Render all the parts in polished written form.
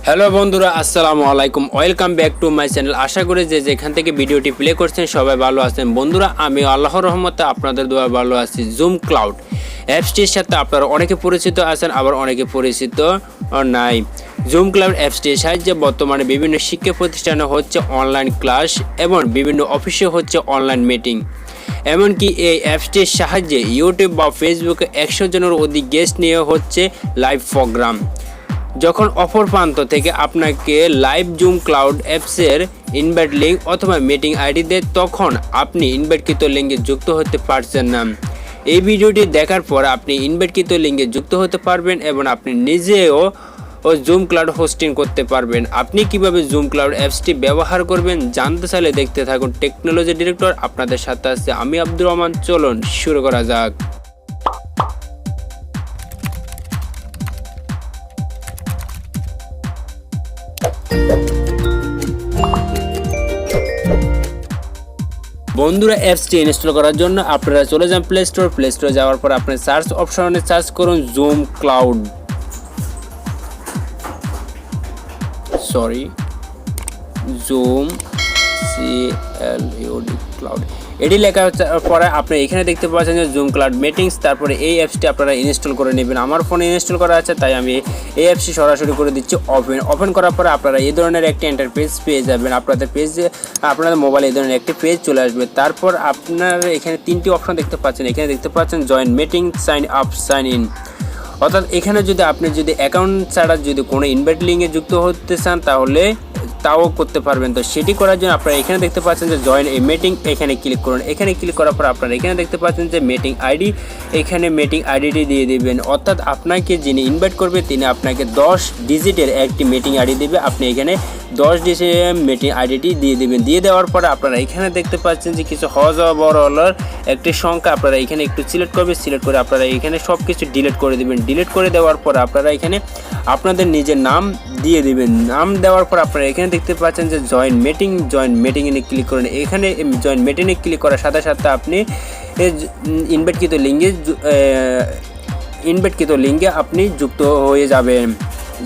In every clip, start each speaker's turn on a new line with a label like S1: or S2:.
S1: Hello বন্ধুরা, আসসালামু আলাইকুম। Welcome back to my channel. আশা করি যে যেখান থেকে ভিডিওটি প্লে করছেন সবাই ভালো আছেন। বন্ধুরা, আমি আল্লাহর রহমতে আপনাদের দোয়া ভালো আছি। জুম ক্লাউড অ্যাপসটির সাথে আপনারা অনেকে পরিচিত আছেন, আবার অনেকে পরিচিত নাই। জুম ক্লাউড অ্যাপসটির সাহায্যে বর্তমানে বিভিন্ন শিক্ষা প্রতিষ্ঠানে হচ্ছে অনলাইন ক্লাস এবং বিভিন্ন অফিসে হচ্ছে অনলাইন মিটিং। এমনকি এই অ্যাপসটির সাহায্যে ইউটিউব বা ফেসবুকে 100 জনের অধিক গেস্ট নিয়ে হচ্ছে লাইভ প্রোগ্রাম। যখন অপর প্রান্ত থেকে আপনাকে লাইভ জুম ক্লাউড অ্যাপসের ইনভাইট লিঙ্ক অথবা মিটিং আইডি দেয়, তখন আপনি ইনভাইটকৃত লিঙ্কে যুক্ত হতে পারছেন না। এই ভিডিওটি দেখার পর আপনি ইনভাইটকৃত লিঙ্কে যুক্ত হতে পারবেন এবং আপনি নিজেও জুম ক্লাউড হোস্টিং করতে পারবেন। আপনি কিভাবে জুম ক্লাউড অ্যাপসটি ব্যবহার করবেন জানতে চাইলে দেখতে থাকুন। টেকনোলজি ডিরেক্টর আপনাদের সাথে আছে আমি আব্দুর রহমান। চলুন শুরু করা যাক। বন্ধুরা, অ্যাপসটি ইনস্টল করার জন্য আপনারা চলে যান প্লে স্টোরে যাওয়ার পর আপনি সার্চ অপশনে সার্চ করুন জুম ক্লাউড। জুম ক্লাউড এটি লেখা পরে আপনি এখানে দেখতে পাচ্ছেন যে জুম ক্লাউড মিটিংস। তারপরে এই অ্যাপসটি আপনারা ইনস্টল করে নেবেন। আমার ফোনে ইনস্টল করা আছে, তাই আমি এই অ্যাপসটি সরাসরি করে দিচ্ছি ওপেন করার পরে আপনারা এই ধরনের একটি ইন্টারফেস পেয়ে যাবেন। আপনাদের মোবাইলে এই ধরনের একটি পেজ চলে আসবে। তারপর আপনার এখানে তিনটি অপশন দেখতে পাচ্ছেন। এখানে দেখতে পাচ্ছেন join meeting, sign up, sign in. অর্থাৎ এখানে আপনি যদি অ্যাকাউন্ট ছাড়া যদি কোনো ইনভাইট লিঙ্কে যুক্ত হতে চান তাহলে তাও করতে পারবেন। তো সেটি করার জন্য আপনারা এখানে দেখতে পাচ্ছেন যে জয়েন এ মিটিং, এখানে ক্লিক করুন। এখানে ক্লিক করার পর আপনারা এখানে দেখতে পাচ্ছেন যে মিটিং আইডি, এখানে মিটিং আইডিটি দিয়ে দিবেন। অর্থাৎ আপনাকে যিনি ইনভাইট করবে তিনি আপনাকে 10 ডিজিটের একটি মিটিং আইডি দেবে। আপনি এখানে 10 ডিজিটের মিটিং আইডিটি দিয়ে দিবেন। দিয়ে দেওয়ার পরে আপনারা এখানে দেখতে পাচ্ছেন যে কিছু বড় হলার একটি সংখ্যা আপনারা এখানে একটু সিলেক্ট করবেন। সিলেক্ট করে আপনারা এখানে সব কিছু ডিলিট করে দেবেন। ডিলিট করে দেওয়ার পর আপনারা এখানে আপনাদের নিজের নাম দিয়ে দিবেন। নাম দেওয়ার পর আপনারা এখানে দেখতে পাচ্ছেন যে জয়েন মিটিংয়ে ক্লিক করুন। এখানে জয়েন মিটিংয়ে ক্লিক করার সাথে সাথে আপনি ইনভাইটকৃত লিঙ্কে আপনি যুক্ত হয়ে যাবেন।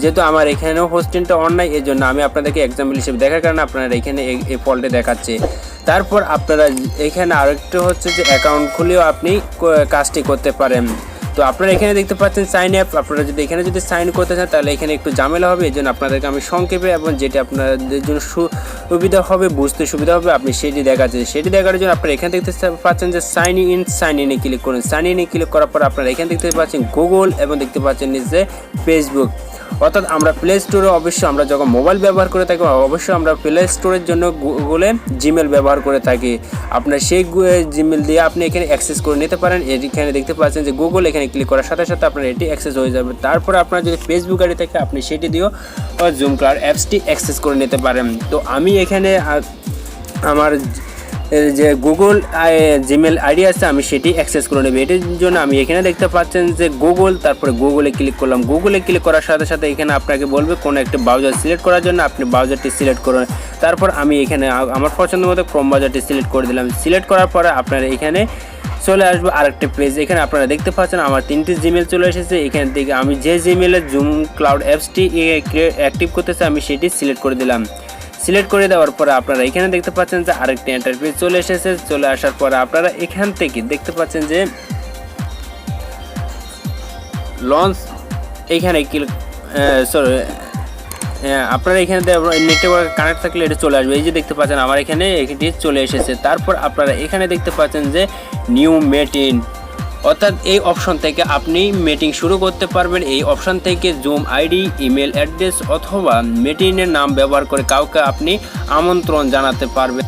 S1: যেহেতু আমার এখানেও হোস্টিংটা অন নাই, এই জন্য আমি আপনাদেরকে এক্সাম্পল হিসেবে দেখার কারণে আপনারা এখানে এই ফল্টে দেখাচ্ছে। তারপর আপনারা এখানে আরেকটা হচ্ছে যে অ্যাকাউন্ট খুলেও আপনি কাজটি করতে পারেন। তো আপনারা এখানে দেখতে পাচ্ছেন সাইন আপ। আপনারা যদি এখানে সাইন করতে চান তাহলে এখানে একটু ঝামেলা হবে। এই জন্য আপনাদেরকে আমি সংক্ষেপে এবং যেটি আপনাদের জন্য সুবিধা হবে, বুঝতে সুবিধা হবে, আপনি সেটি দেখাচ্ছেন। সেটি দেখার জন্য আপনারা এখানে দেখতে পাচ্ছেন যে সাইন ইনে ক্লিক করুন। সাইন ইনে ক্লিক করার পর আপনারা এখানে দেখতে পাচ্ছেন গুগল এবং দেখতে পাচ্ছেন নিচে ফেসবুক। অর্থাৎ আমরা প্লে স্টোরে অবশ্যই আমরা যখন মোবাইল ব্যবহার করে থাকি অবশ্যই আমরা প্লে স্টোরের জন্য গুগলে জিমেল ব্যবহার করে থাকি। আপনার সেই জিমেল দিয়ে আপনি এখানে অ্যাক্সেস করে নিতে পারেন। এখানে দেখতে পাচ্ছেন যে গুগল, এখানে ক্লিক করার সাথে সাথে আপনার এটি অ্যাক্সেস হয়ে যাবে। তারপরে আপনার যদি ফেসবুক আইডি থাকে আপনি সেটি দিয়েও জুম ক্লাউড অ্যাপসটি অ্যাক্সেস করে নিতে পারেন। তো আমি এখানে আমার যে গুগল জিমেল আইডি আছে আমি সেটি অ্যাক্সেস করে নেব। এটির জন্য আমি এখানে দেখতে পাচ্ছেন যে গুগল, তারপরে গুগলে ক্লিক করলাম। গুগলে ক্লিক করার সাথে সাথে এখানে আপনাকে বলবে কোনো একটা ব্রাউজার সিলেক্ট করার জন্য। আপনি ব্রাউজারটি সিলেক্ট করুন। তারপর আমি এখানে আমার পছন্দ মতো ক্রোম ব্রাউজারটি সিলেক্ট করে দিলাম। সিলেক্ট করার পরে আপনারা এখানে চলে আসবে আরেকটা পেজ। এখানে আপনারা দেখতে পাচ্ছেন আমার 3টি জিমেল চলে এসেছে। এখান থেকে আমি যে জিমেলের জুম ক্লাউড অ্যাপসটি অ্যাক্টিভ করতে চাই আমি সেটি সিলেক্ট করে দিলাম। সিলেক্ট করে দেওয়ার পরে আপনারা এখানে দেখতে পাচ্ছেন যে আরেকটি ইন্টারফেস চলে এসেছে। চলে আসার পরে আপনারা এখান থেকে দেখতে পাচ্ছেন যে লঞ্চ, এখানে আপনারা এখানে নেটওয়ার্ক কানেক্ট থাকলে এটা চলে আসবে। এই যে দেখতে পাচ্ছেন আমার এখানে এটি চলে এসেছে। তারপর আপনারা এখানে দেখতে পাচ্ছেন যে নিউ মিটিং, অর্থাৎ এই অপশন থেকে আপনি মিটিং শুরু করতে পারবেন। এই অপশন থেকে জুম আইডি, ইমেল অ্যাড্রেস অথবা মিটিংয়ের নাম ব্যবহার করে কাউকে আপনি আমন্ত্রণ জানাতে পারবেন।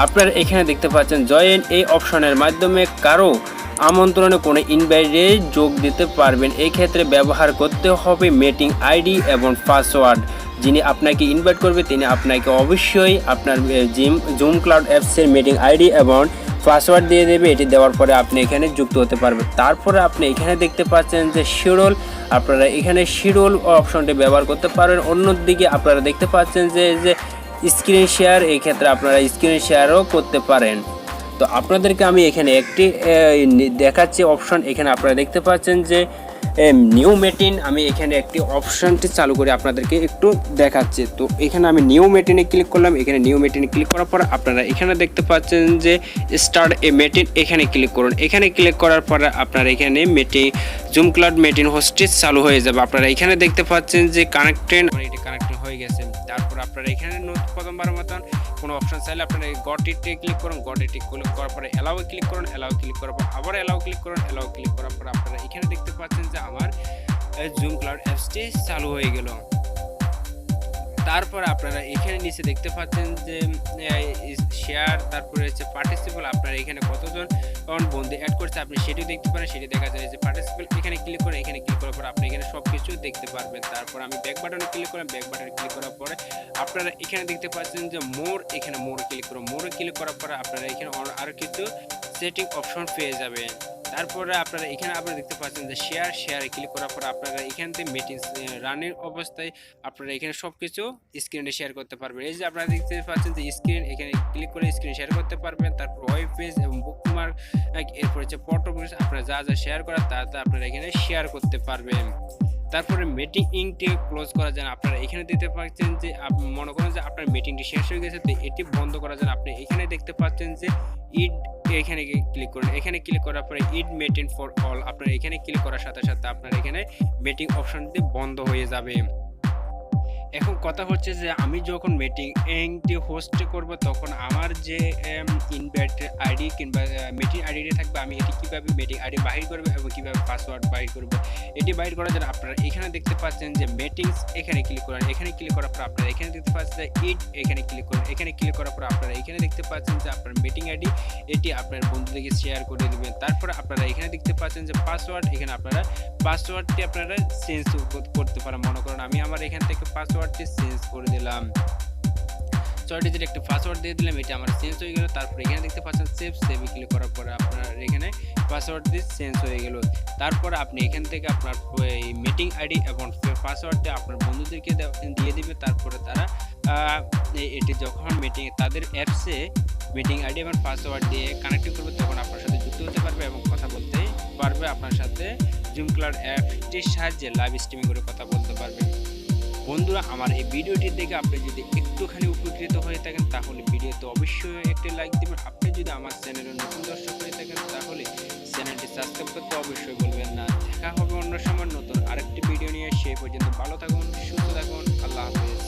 S1: আপনারা এখানে দেখতে পাচ্ছেন জয়েন, এই অপশনের মাধ্যমে কারো আমন্ত্রণে কোনো ইনভাইটে যোগ দিতে পারবেন। এই ক্ষেত্রে ব্যবহার করতে হবে মিটিং আইডি এবং পাসওয়ার্ড। যিনি আপনাকে ইনভাইট করবে তিনি আপনাকে অবশ্যই আপনার জুম ক্লাউড অ্যাপসের মিটিং আইডি এবং পাসওয়ার্ড দিয়ে দেবে। এটি দেওয়ার পরে আপনি এখানে যুক্ত হতে পারবেন। তারপরে আপনি এখানে দেখতে পাচ্ছেন যে শিডিউল, আপনারা এখানে শিডিউল অপশনটি ব্যবহার করতে পারেন। অন্যদিকে আপনারা দেখতে পাচ্ছেন যে স্ক্রিন শেয়ার, এই ক্ষেত্রে আপনারা স্ক্রিন শেয়ারও করতে পারেন। তো আপনাদেরকে আমি এখানে একটি দেখাচ্ছি অপশন। এখানে আপনারা দেখতে পাচ্ছেন যে নিউ মিটিং আমি এখানে একটি অপশনটি চালু করে আপনাদেরকে একটু দেখাচ্ছি। তো এখানে আমি নিউ মিটিংয়ে ক্লিক করলাম। এখানে নিউ মিটিংয়ে ক্লিক করার পর আপনারা এখানে দেখতে পাচ্ছেন যে স্টার্ট এ মিটিং, এখানে ক্লিক করুন। এখানে ক্লিক করার পরে আপনারা এখানে meeting zoom cloud meeting hostess চালু হয়ে যাবে। আপনারা এখানে দেখতে পাচ্ছেন যে কানেক্টেড, এটি কানেক্টেড হয়ে গেছে। তারপর আপনারা এখানে প্রথমবারের মতন কোনো অপশন চাইলে আপনারা গটিতে ক্লিক করুন। গটিতে ক্লিক করার পরে অ্যালাউ ক্লিক করুন। অ্যালাউ ক্লিক করার পর আবার অ্যালাউ ক্লিক করুন। অ্যালাউ ক্লিক করার পর আপনারা এখানে দেখতে পাচ্ছেন যে আমার জুম ক্লাউড অ্যাপসটি চালু হয়ে গেল। তারপর আপনারা এখানে নিচে দেখতে পাচ্ছেন যে শেয়ার, তারপরে হচ্ছে পার্টিসিপেল, আপনারা এখানে কতজন বন্ধু অ্যাড করছে আপনি সেটিও দেখতে পারেন। সেটি দেখা যায় যে পার্টিসিপেল, এখানে ক্লিক করে এখানে ক্লিক করার পর আপনি এখানে সব কিছু দেখতে পারবেন। তারপর আমি ব্যাক বাটনে ক্লিক করলাম। ব্যাক বাটনে ক্লিক করার পরে আপনারা এখানে দেখতে পাচ্ছেন যে মোর, এখানে মোরে ক্লিক করুন। মোরে ক্লিক করার পরে আপনারা এখানে আরও কিছু সেটিং অপশন পেয়ে যাবেন। তারপরে আপনারা এখানে আপনারা দেখতে পাচ্ছেন যে শেয়ারে ক্লিক করার পর আপনারা এখান থেকে মিটিং রানের অবস্থায় আপনারা এখানে সব কিছু স্ক্রিনে শেয়ার করতে পারবেন। এই যে আপনারা দেখতে পাচ্ছেন যে স্ক্রিন, এখানে ক্লিক করে স্ক্রিন শেয়ার করতে পারবেন। তারপর ওয়েব পেজ এবং বুকমার্ক, এরপর হচ্ছে ফটোগ্রাফি, আপনারা যা যা শেয়ার করার তা আপনারা এখানে শেয়ার করতে পারবেন। তারপরে মিটিংটি ক্লোজ করার জন্য আপনারা এখানে দেখতে পাচ্ছেন যে মনে করেন যে আপনার মিটিংটি শেষ হয়ে গেছে, তো এটি বন্ধ করার জন্য আপনি এখানে দেখতে পাচ্ছেন যে ইড, এখানে ক্লিক করুন। এখানে ক্লিক করার পরে ইড মিটিং ফর অল, আপনারা এখানে ক্লিক করার সাথে সাথে আপনার এখানে মিটিং অপশনটি বন্ধ হয়ে যাবে। এখন কথা হচ্ছে যে আমি যখন মিটিংটি হোস্ট করব তখন আমার যে ইনভাইট আইডি কিংবা মিটিং আইডি থাকবে, আমি এটি কীভাবে মিটিং আইডি বাহির করবো এবং কীভাবে পাসওয়ার্ড বাহির করবো, এটি বাহির করার জন্য আপনারা এখানে দেখতে পাচ্ছেন যে মিটিংস, এখানে ক্লিক করেন। এখানে ক্লিক করার পর আপনারা এখানে দেখতে পাচ্ছেন যে ইট, এখানে ক্লিক করুন। এখানে ক্লিক করার পর আপনারা এখানে দেখতে পাচ্ছেন যে আপনার মিটিং আইডি, এটি আপনার বন্ধুদেরকে শেয়ার করে দেবেন। তারপরে আপনারা এখানে দেখতে পাচ্ছেন যে পাসওয়ার্ড, এখানে আপনারা পাসওয়ার্ডটি আপনারা চেঞ্জ করতে পারেন। মনে করেন আমি আমার এখান থেকে পাসওয়ার্ডটি চেঞ্জ করে দিলাম, 6 ডিজিট একটা পাসওয়ার্ড দিয়ে দিলাম, এটা আমার চেঞ্জ হয়ে গেল। তারপর এখানে দেখতে পাচ্ছেন সেভে ক্লিক করার পরে আপনার এখানে পাসওয়ার্ড দিয়ে চেঞ্জ হয়ে গেল। তারপর আপনি এখান থেকে আপনার এই মিটিং আইডি এবং পাসওয়ার্ডটা আপনার বন্ধুদেরকে দিয়ে দিবে। তারপরে তারা এটি যখন তাদের অ্যাপসে মিটিং আইডি এবং পাসওয়ার্ড দিয়ে কানেক্ট করবে তখন আপনার সাথে যুক্ত হতে পারবে এবং কথা বলতে পারবে। আপনার সাথে জুম ক্লাউড অ্যাপটির সাহায্যে লাইভ স্ট্রিমিং করে কথা বলতে পারবে। বন্ধুরা, আমার এই ভিডিওটি দেখে আপনি যদি একটুখানি উপকৃত হয়ে থাকেন তাহলে ভিডিওতে অবশ্যই একটি লাইক দিবেন। আপনি যদি আমার চ্যানেলের নতুন দর্শক হয়ে থাকেন তাহলে চ্যানেলটি সাবস্ক্রাইব করতে অবশ্যই বলবেন না। দেখা হবে অন্য সময় নতুন আরেকটি ভিডিও নিয়ে। সেই পর্যন্ত ভালো থাকুন, সুস্থ থাকুন, আল্লাহ হাফেজ।